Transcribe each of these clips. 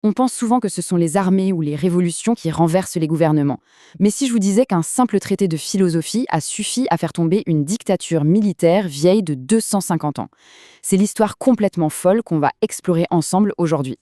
On pense souvent que ce sont les armées ou les révolutions qui renversent les gouvernements. Mais si je vous disais qu'un simple traité de philosophie a suffi à faire tomber une dictature militaire vieille de 250 ans? C'est l'histoire complètement folle qu'on va explorer ensemble aujourd'hui.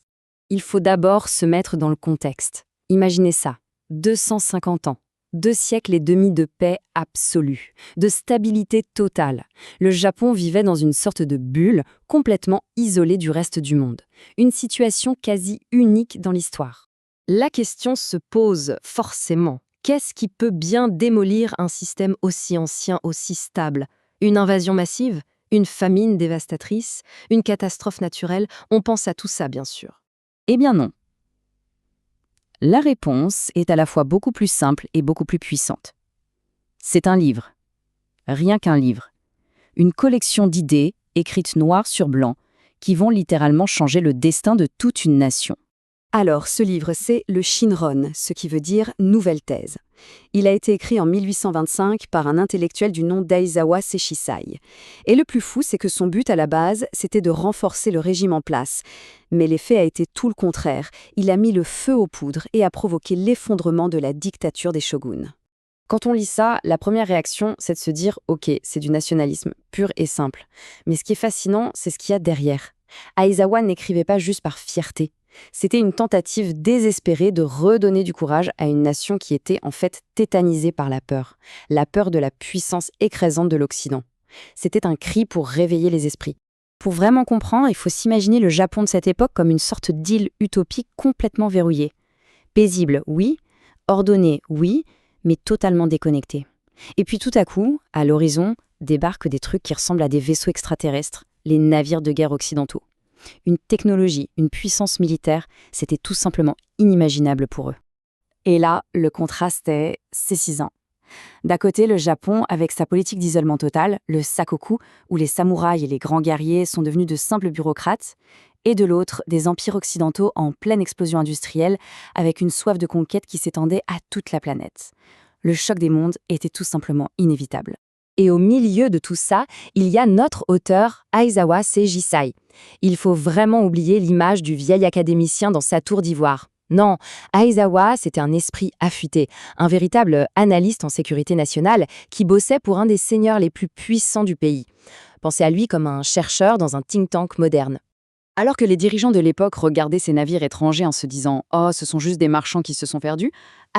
Il faut d'abord se mettre dans le contexte. Imaginez ça, 250 ans, 2 siècles et demi de paix absolue, de stabilité totale. Le Japon vivait dans une sorte de bulle, complètement isolée du reste du monde. Une situation quasi unique dans l'histoire. La question se pose forcément. Qu'est-ce qui peut bien démolir un système aussi ancien, aussi stable? Une invasion massive? Une famine dévastatrice? Une catastrophe naturelle? On pense à tout ça, bien sûr. Eh bien non. La réponse est à la fois beaucoup plus simple et beaucoup plus puissante. C'est un livre. Rien qu'un livre. Une collection d'idées, écrites noir sur blanc, qui vont littéralement changer le destin de toute une nation. Alors, ce livre, c'est le Shinron, ce qui veut dire « nouvelle thèse ». Il a été écrit en 1825 par un intellectuel du nom d'Aizawa Seishisai. Et le plus fou, c'est que son but à la base, c'était de renforcer le régime en place. Mais l'effet a été tout le contraire. Il a mis le feu aux poudres et a provoqué l'effondrement de la dictature des shoguns. Quand on lit ça, la première réaction, c'est de se dire « Ok, c'est du nationalisme, pur et simple ». Mais ce qui est fascinant, c'est ce qu'il y a derrière. Aizawa n'écrivait pas juste par fierté. C'était une tentative désespérée de redonner du courage à une nation qui était en fait tétanisée par la peur de la puissance écrasante de l'Occident. C'était un cri pour réveiller les esprits. Pour vraiment comprendre, il faut s'imaginer le Japon de cette époque comme une sorte d'île utopique complètement verrouillée. Paisible, oui, ordonnée, oui, mais totalement déconnectée. Et puis tout à coup, à l'horizon, débarquent des trucs qui ressemblent à des vaisseaux extraterrestres, les navires de guerre occidentaux. Une technologie, une puissance militaire, c'était tout simplement inimaginable pour eux. Et là, le contraste est saisissant. D'un côté, le Japon, avec sa politique d'isolement total, le sakoku, où les samouraïs et les grands guerriers sont devenus de simples bureaucrates, et de l'autre, des empires occidentaux en pleine explosion industrielle, avec une soif de conquête qui s'étendait à toute la planète. Le choc des mondes était tout simplement inévitable. Et au milieu de tout ça, il y a notre auteur, Aizawa Seishisai. Il faut vraiment oublier l'image du vieil académicien dans sa tour d'ivoire. Non, Aizawa, c'était un esprit affûté, un véritable analyste en sécurité nationale qui bossait pour un des seigneurs les plus puissants du pays. Pensez à lui comme un chercheur dans un think tank moderne. Alors que les dirigeants de l'époque regardaient ces navires étrangers en se disant « Oh, ce sont juste des marchands qui se sont perdus »,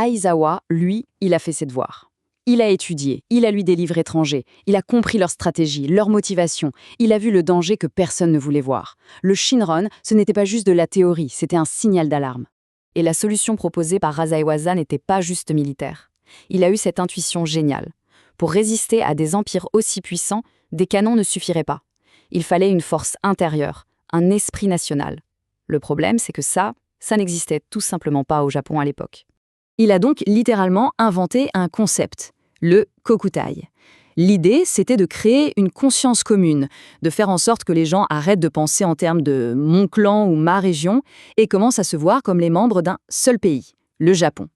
Aizawa, lui, il a fait ses devoirs. Il a étudié, il a lu des livres étrangers, il a compris leur stratégie, leur motivation, il a vu le danger que personne ne voulait voir. Le Shinron, ce n'était pas juste de la théorie, c'était un signal d'alarme. Et la solution proposée par Aizawa n'était pas juste militaire. Il a eu cette intuition géniale. Pour résister à des empires aussi puissants, des canons ne suffiraient pas. Il fallait une force intérieure, un esprit national. Le problème, c'est que ça n'existait tout simplement pas au Japon à l'époque. Il a donc littéralement inventé un concept, le kokutai. L'idée, c'était de créer une conscience commune, de faire en sorte que les gens arrêtent de penser en termes de mon clan ou ma région et commencent à se voir comme les membres d'un seul pays, le Japon.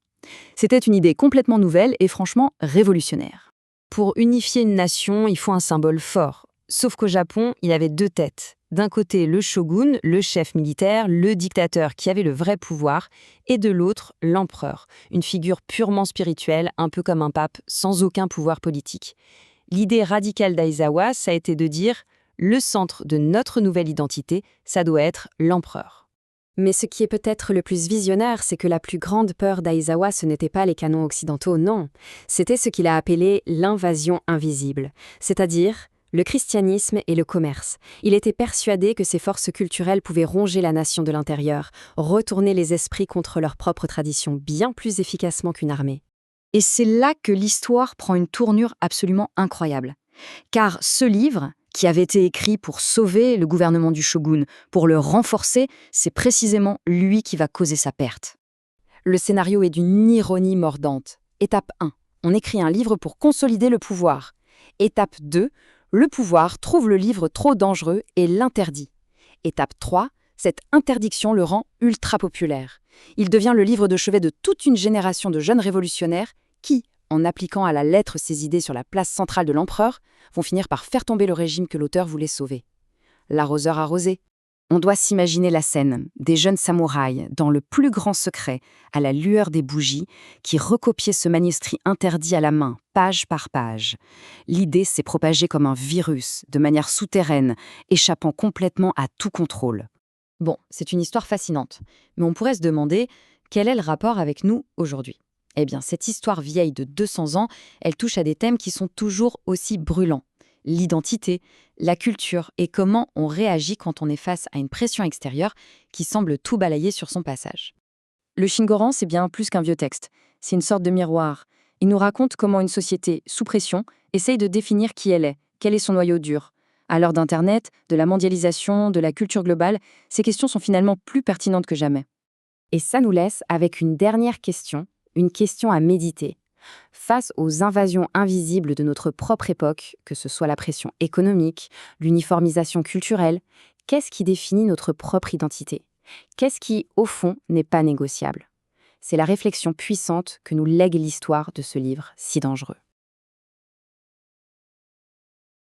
C'était une idée complètement nouvelle et franchement révolutionnaire. Pour unifier une nation, il faut un symbole fort. Sauf qu'au Japon, il avait deux têtes. D'un côté, le shogun, le chef militaire, le dictateur qui avait le vrai pouvoir, et de l'autre, l'empereur, une figure purement spirituelle, un peu comme un pape, sans aucun pouvoir politique. L'idée radicale d'Aizawa, ça a été de dire « le centre de notre nouvelle identité, ça doit être l'empereur ». Mais ce qui est peut-être le plus visionnaire, c'est que la plus grande peur d'Aizawa, ce n'était pas les canons occidentaux, non. C'était ce qu'il a appelé l'invasion invisible, c'est-à-dire le christianisme et le commerce. Il était persuadé que ces forces culturelles pouvaient ronger la nation de l'intérieur, retourner les esprits contre leurs propres traditions bien plus efficacement qu'une armée. Et c'est là que l'histoire prend une tournure absolument incroyable. Car ce livre, qui avait été écrit pour sauver le gouvernement du shogun, pour le renforcer, c'est précisément lui qui va causer sa perte. Le scénario est d'une ironie mordante. Étape 1. On écrit un livre pour consolider le pouvoir. Étape 2. Le pouvoir trouve le livre trop dangereux et l'interdit. Étape 3, cette interdiction le rend ultra populaire. Il devient le livre de chevet de toute une génération de jeunes révolutionnaires qui, en appliquant à la lettre ses idées sur la place centrale de l'empereur, vont finir par faire tomber le régime que l'auteur voulait sauver. L'arroseur arrosé. On doit s'imaginer la scène, des jeunes samouraïs, dans le plus grand secret, à la lueur des bougies, qui recopiaient ce manuscrit interdit à la main, page par page. L'idée s'est propagée comme un virus, de manière souterraine, échappant complètement à tout contrôle. Bon, c'est une histoire fascinante, mais on pourrait se demander quel est le rapport avec nous aujourd'hui. Eh bien, cette histoire vieille de 200 ans, elle touche à des thèmes qui sont toujours aussi brûlants. L'identité, la culture et comment on réagit quand on est face à une pression extérieure qui semble tout balayer sur son passage. Le Shingoran, c'est bien plus qu'un vieux texte. C'est une sorte de miroir. Il nous raconte comment une société sous pression essaye de définir qui elle est, quel est son noyau dur. À l'heure d'Internet, de la mondialisation, de la culture globale, ces questions sont finalement plus pertinentes que jamais. Et ça nous laisse avec une dernière question, une question à méditer. Face aux invasions invisibles de notre propre époque, que ce soit la pression économique, l'uniformisation culturelle, qu'est-ce qui définit notre propre identité? Qu'est-ce qui, au fond, n'est pas négociable? C'est la réflexion puissante que nous lègue l'histoire de ce livre si dangereux.